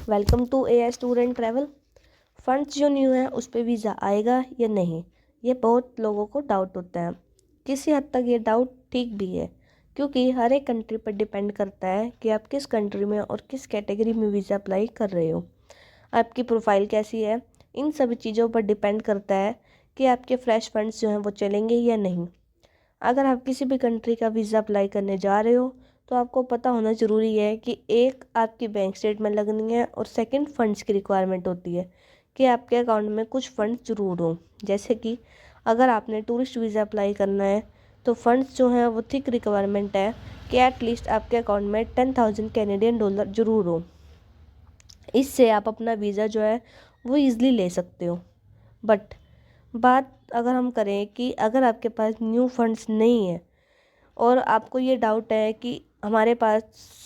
Welcome to AS tour and travel. Funds जो new है उस पर वीज़ा आएगा या नहीं, ये बहुत लोगों को डाउट होता है। किसी हद तक ये डाउट ठीक भी है, क्योंकि हर एक कंट्री पर डिपेंड करता है कि आप किस कंट्री में और किस कैटेगरी में वीज़ा अप्लाई कर रहे हो, आपकी प्रोफाइल कैसी है। इन सभी चीज़ों पर डिपेंड करता है कि आपके फ्रेश फंड्स जो हैं वो चलेंगे या नहीं। अगर आप किसी भी कंट्री का वीज़ा अप्लाई करने जा रहे हो तो आपको पता होना ज़रूरी है कि एक आपकी बैंक स्टेटमेंट लगनी है और सेकंड फंड्स की रिक्वायरमेंट होती है कि आपके अकाउंट में कुछ फंड्स ज़रूर हो। जैसे कि अगर आपने टूरिस्ट वीज़ा अप्लाई करना है तो फंड्स जो हैं वो थिक रिक्वायरमेंट है कि एटलीस्ट आपके अकाउंट में $10,000 ज़रूर हो। इससे आप अपना वीज़ा जो है वो ईज़िली ले सकते हो। बट बात अगर हम करें कि अगर आपके पास न्यू फंड्स नहीं है और आपको ये डाउट है कि हमारे पास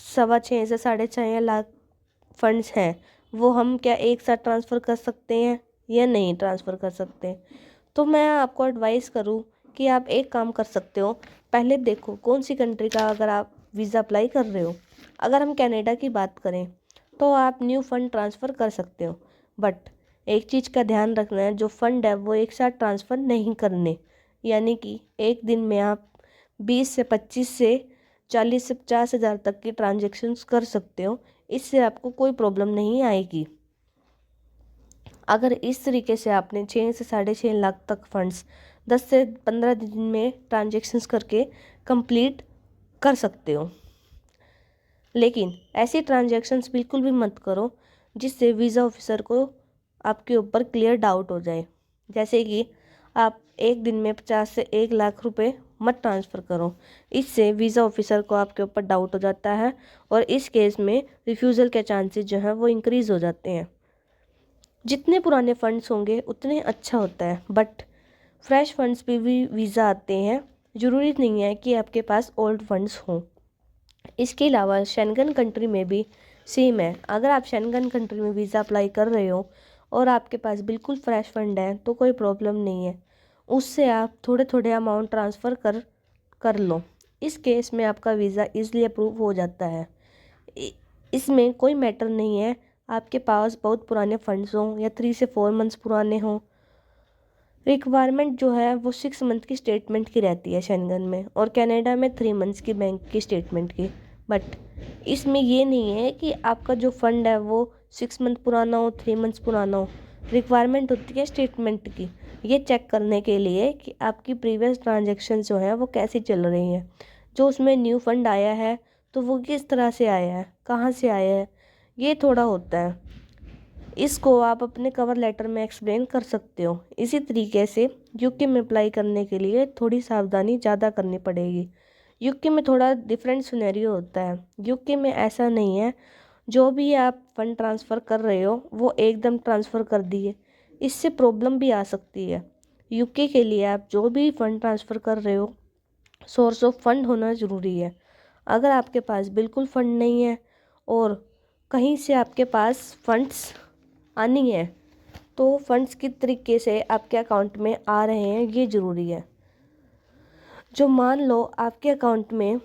6.25 से 6.5 लाख फंड्स हैं, वो हम क्या एक साथ ट्रांसफ़र कर सकते हैं या नहीं ट्रांसफ़र कर सकते, तो मैं आपको एडवाइस करूँ कि आप एक काम कर सकते हो। पहले देखो कौन सी कंट्री का अगर आप वीज़ा अप्लाई कर रहे हो। अगर हम कनाडा की बात करें तो आप न्यू फ़ंड ट्रांसफ़र कर सकते हो, बट एक चीज़ का ध्यान रखना है, जो फ़ंड है वो एक साथ ट्रांसफ़र नहीं करने। यानी कि एक दिन में आप 20 से 25 से 40 से 50 हज़ार तक की ट्रांजैक्शंस कर सकते हो। इससे आपको कोई प्रॉब्लम नहीं आएगी। अगर इस तरीके से आपने 6 से 6.5 लाख तक फंड्स 10 से 15 दिन में ट्रांजैक्शंस करके कंप्लीट कर सकते हो। लेकिन ऐसी ट्रांजैक्शंस बिल्कुल भी मत करो जिससे वीज़ा ऑफिसर को आपके ऊपर क्लियर डाउट हो जाए। जैसे कि आप एक दिन में 50 से 1 लाख रुपए मत ट्रांसफ़र करो। इससे वीज़ा ऑफिसर को आपके ऊपर डाउट हो जाता है और इस केस में रिफ्यूज़ल के चांसेस जो हैं वो इंक्रीज़ हो जाते हैं। जितने पुराने फंड्स होंगे उतने अच्छा होता है, बट फ्रेश फंड्स पे भी वीज़ा आते हैं। ज़रूरी नहीं है कि आपके पास ओल्ड फंड्स हों। इसके अलावा शेंगन कंट्री में भी सेम है। अगर आप शेंगन कंट्री में वीज़ा अप्लाई कर रहे हो और आपके पास बिल्कुल फ्रेश फंड है तो कोई प्रॉब्लम नहीं है, उससे आप थोड़े थोड़े अमाउंट ट्रांसफ़र कर लो। इस केस में आपका वीज़ा इजीली अप्रूव हो जाता है। इसमें कोई मैटर नहीं है आपके पास बहुत पुराने फंड्स हों या 3 से 4 मंथ्स पुराने हों। रिक्वायरमेंट जो है वो 6 मंथ की स्टेटमेंट की रहती है शेंगन में, और कनाडा में 3 मंथ्स की बैंक की स्टेटमेंट की। बट इसमें ये नहीं है कि आपका जो फंड है वो 6 मंथ पुराना हो, 3 मंथ्स पुराना हो। रिक्वायरमेंट होती है स्टेटमेंट की, ये चेक करने के लिए कि आपकी प्रीवियस ट्रांजेक्शन जो है वो कैसी चल रही है। जो उसमें न्यू फंड आया है तो वो किस तरह से आया है, कहाँ से आया है, ये थोड़ा होता है। इसको आप अपने कवर लेटर में एक्सप्लेन कर सकते हो। इसी तरीके से यूके में अप्लाई करने के लिए थोड़ी सावधानी ज़्यादा करनी पड़ेगी। यूके में थोड़ा डिफरेंट सिनेरियो होता है। यूके में ऐसा नहीं है जो भी आप फंड ट्रांसफ़र कर रहे हो वो एकदम ट्रांसफ़र कर दिए, इससे प्रॉब्लम भी आ सकती है। यूके के लिए आप जो भी फंड ट्रांसफ़र कर रहे हो, सोर्स ऑफ फंड होना ज़रूरी है। अगर आपके पास बिल्कुल फंड नहीं है और कहीं से आपके पास फंड्स आनी है तो फंड्स किस तरीके से आपके अकाउंट में आ रहे हैं ये ज़रूरी है। जो मान लो आपके अकाउंट में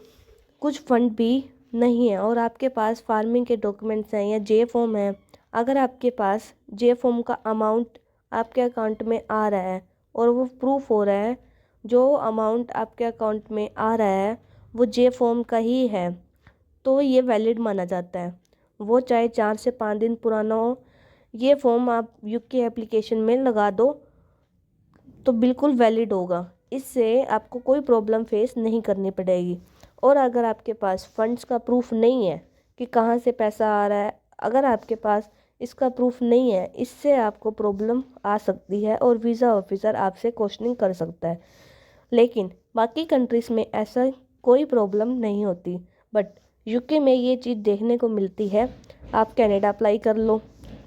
कुछ फंड भी नहीं है और आपके पास फार्मिंग के डॉक्यूमेंट्स हैं या जे फॉर्म है। अगर आपके पास जे फॉर्म का अमाउंट आपके अकाउंट में आ रहा है और वो प्रूफ हो रहा है, जो अमाउंट आपके अकाउंट में आ रहा है वो जे फॉर्म का ही है, तो ये वैलिड माना जाता है। वो चाहे 4 से 5 दिन पुराना हो। ये फॉर्म आप यूके एप्लीकेशन में लगा दो तो बिल्कुल वैलिड होगा। इससे आपको कोई प्रॉब्लम फेस नहीं करनी पड़ेगी। और अगर आपके पास फंड्स का प्रूफ नहीं है कि कहाँ से पैसा आ रहा है, अगर आपके पास इसका प्रूफ नहीं है, इससे आपको प्रॉब्लम आ सकती है और वीज़ा ऑफिसर आपसे क्वेश्चनिंग कर सकता है। लेकिन बाकी कंट्रीज़ में ऐसा कोई प्रॉब्लम नहीं होती, बट यूके में ये चीज़ देखने को मिलती है। आप कनाडा अप्लाई कर लो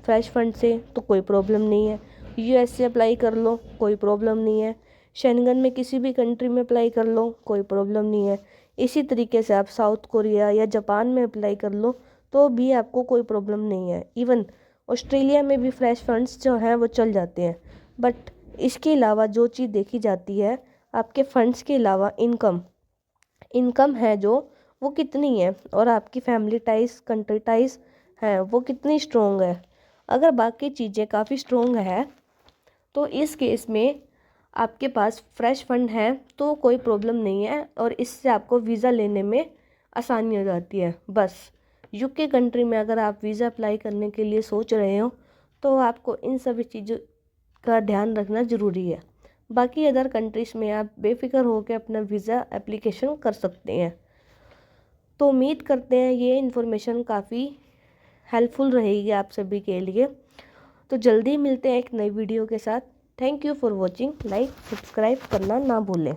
फ्रेश फंड से तो कोई प्रॉब्लम नहीं है, यूएस से अप्लाई कर लो कोई प्रॉब्लम नहीं है, शेंगन में किसी भी कंट्री में अप्लाई कर लो कोई प्रॉब्लम नहीं है। इसी तरीके से आप साउथ कोरिया या जापान में अप्लाई कर लो तो भी आपको कोई प्रॉब्लम नहीं है। इवन ऑस्ट्रेलिया में भी फ्रेश फंड्स जो हैं वो चल जाते हैं। बट इसके अलावा जो चीज़ देखी जाती है, आपके फंड्स के अलावा इनकम है जो वो कितनी है और आपकी फैमिली टाइज, कंट्री टाइज, है वो कितनी स्ट्रॉन्ग है। अगर बाकी चीज़ें काफ़ी स्ट्रॉन्ग है तो इस केस में आपके पास फ्रेश फंड है तो कोई प्रॉब्लम नहीं है और इससे आपको वीज़ा लेने में आसानी हो जाती है। बस यूके कंट्री में अगर आप वीज़ा अप्लाई करने के लिए सोच रहे हो तो आपको इन सभी चीज़ों का ध्यान रखना ज़रूरी है। बाकी अदर कंट्रीज़ में आप बेफिक्र होकर अपना वीज़ा एप्लीकेशन कर सकते हैं। तो उम्मीद करते हैं ये इन्फॉर्मेशन काफ़ी हेल्पफुल रहेगी आप सभी के लिए। तो जल्दी मिलते हैं एक नई वीडियो के साथ। Thank you for watching. Like subscribe करना ना भूलें।